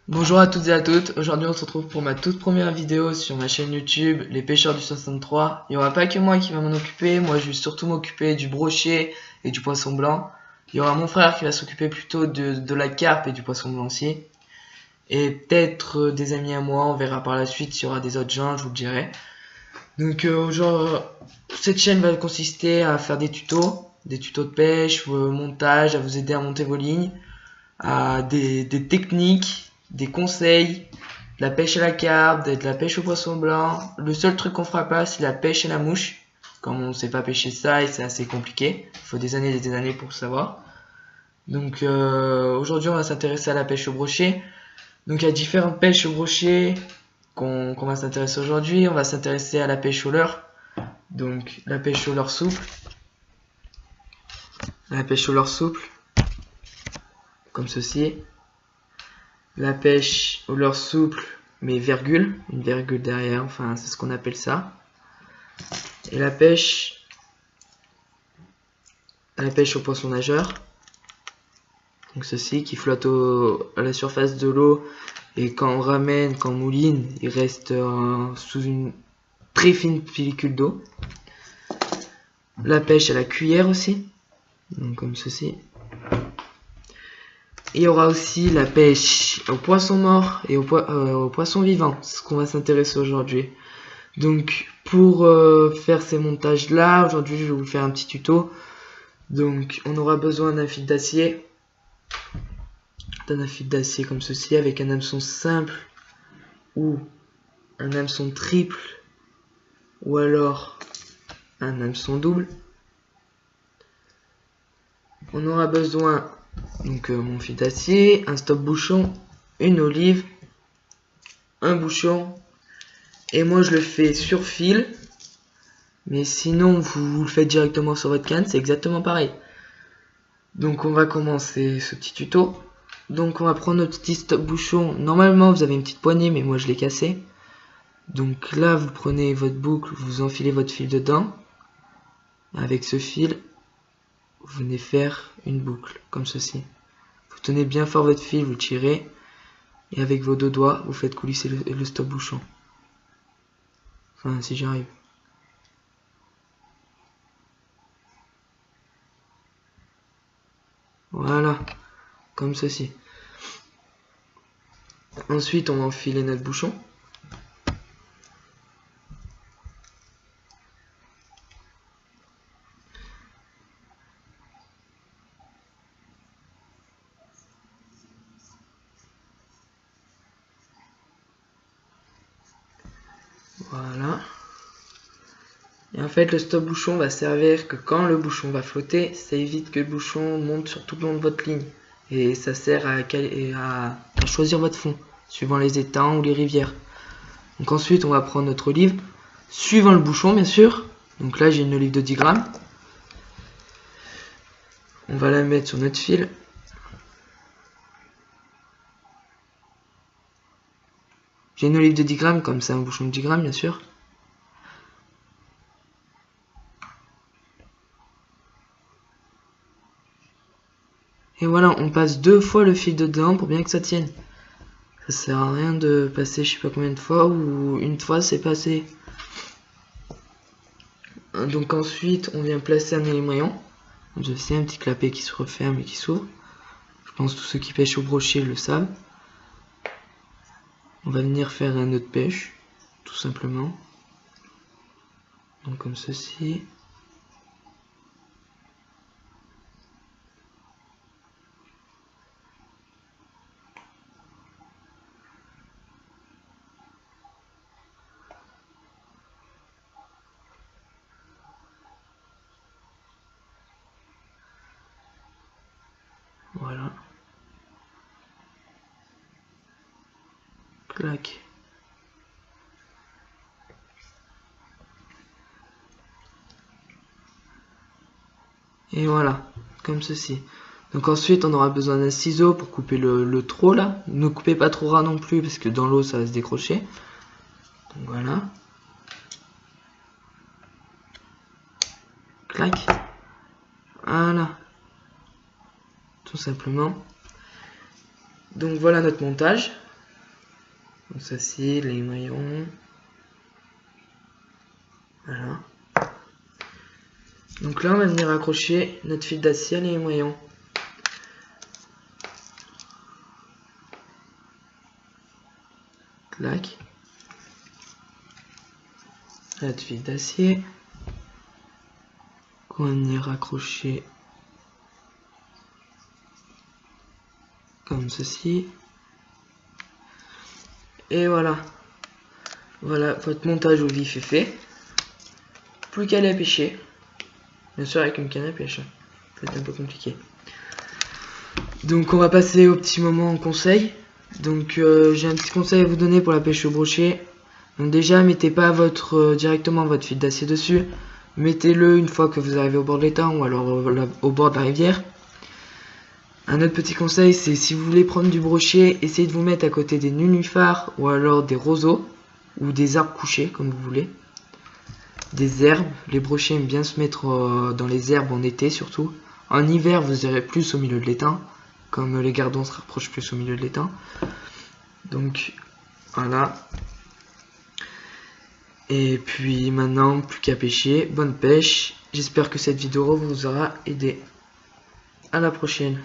Bonjour à toutes et à toutes, aujourd'hui on se retrouve pour ma toute première vidéo sur ma chaîne YouTube, les pêcheurs du 63. Il n'y aura pas que moi qui va m'en occuper, moi je vais surtout m'occuper du brochet et du poisson blanc. Il y aura mon frère qui va s'occuper plutôt de la carpe et du poisson blanc aussi. Et peut-être des amis à moi, on verra par la suite s'il y aura des autres gens, je vous le dirai. Donc cette chaîne va consister à faire des tutos de pêche, montage, à vous aider à monter vos lignes, à des techniques, des conseils, de la pêche à la carpe, de la pêche au poisson blanc. Le seul truc qu'on fera pas, c'est la pêche à la mouche. Comme on sait pas pêcher ça et c'est assez compliqué, il faut des années et des années pour le savoir. Donc aujourd'hui on va s'intéresser à la pêche au brochet. Donc il y a différentes pêches au brochet qu'on va s'intéresser aujourd'hui. On va s'intéresser à la pêche au leurre. Donc la pêche au leurre souple. La pêche au leurre souple, comme ceci. La pêche au leurre souple, mais virgule, une virgule derrière, enfin c'est ce qu'on appelle ça. Et la pêche au poisson nageur, donc ceci qui flotte à la surface de l'eau, et quand on ramène, quand on mouline, il reste sous une très fine pellicule d'eau. La pêche à la cuillère aussi, donc comme ceci. Il y aura aussi la pêche au poisson mort et au poisson vivant, c'est ce qu'on va s'intéresser aujourd'hui. Donc pour faire ces montages là, aujourd'hui je vais vous faire un petit tuto. Donc on aura besoin d'un fil d'acier, comme ceci, avec un hameçon simple ou un hameçon triple ou alors un hameçon double. On aura besoin donc mon fil d'acier, un stop bouchon, une olive, un bouchon, et moi je le fais sur fil, mais sinon vous le faites directement sur votre canne, c'est exactement pareil. Donc on va commencer ce petit tuto. Donc on va prendre notre petit stop bouchon. Normalement vous avez une petite poignée, mais moi je l'ai cassé. Donc là vous prenez votre boucle, vous enfilez votre fil dedans. Avec ce fil, vous venez faire une boucle, comme ceci. Vous tenez bien fort votre fil, vous le tirez, et avec vos deux doigts, vous faites coulisser le stop bouchon. Enfin, si j'y arrive. Voilà, comme ceci. Ensuite, on va enfiler notre bouchon. Voilà. Et en fait, le stop bouchon va servir que quand le bouchon va flotter, ça évite que le bouchon monte sur tout le long de votre ligne. Et ça sert à choisir votre fond, suivant les étangs ou les rivières. Donc ensuite, on va prendre notre olive, suivant le bouchon bien sûr. Donc là, j'ai une olive de 10 grammes. On va la mettre sur notre fil. J'ai une olive de 10 grammes, comme c'est un bouchon de 10 grammes bien sûr. Et voilà, on passe 2 fois le fil dedans pour bien que ça tienne. Ça sert à rien de passer je sais pas combien de fois, ou une fois c'est passé. Donc ensuite, on vient placer un élément. Je sais, un petit clapet qui se referme et qui s'ouvre. Je pense que tous ceux qui pêchent au brochet le savent. On va venir faire un nœud de pêche, tout simplement. Donc comme ceci. Voilà. Clac. Et voilà, comme ceci. Donc ensuite on aura besoin d'un ciseau pour couper le trop là. Ne coupez pas trop ras non plus parce que dans l'eau ça va se décrocher. Donc voilà. Clac. Voilà. Tout simplement. Donc voilà notre montage. Donc ceci, les maillons. Voilà. Donc là, on va venir accrocher notre fil d'acier à les maillons. Clac. Notre fil d'acier. On va venir accrocher comme ceci. Et voilà. Voilà, votre montage au vif est fait. Plus qu'à aller pêcher. Bien sûr avec une canne à pêche. Ça va être un peu compliqué. Donc on va passer au petit moment conseil. Donc j'ai un petit conseil à vous donner pour la pêche au brochet. Donc déjà mettez pas directement votre fil d'acier dessus. Mettez-le une fois que vous arrivez au bord de l'étang ou alors au bord de la rivière. Un autre petit conseil, c'est si vous voulez prendre du brochet, essayez de vous mettre à côté des nénuphars ou alors des roseaux ou des arbres couchés comme vous voulez. Des herbes, les brochets aiment bien se mettre dans les herbes en été surtout. En hiver vous irez plus au milieu de l'étang, comme les gardons se rapprochent plus au milieu de l'étang. Donc voilà. Et puis maintenant, plus qu'à pêcher, bonne pêche. J'espère que cette vidéo vous aura aidé. À la prochaine.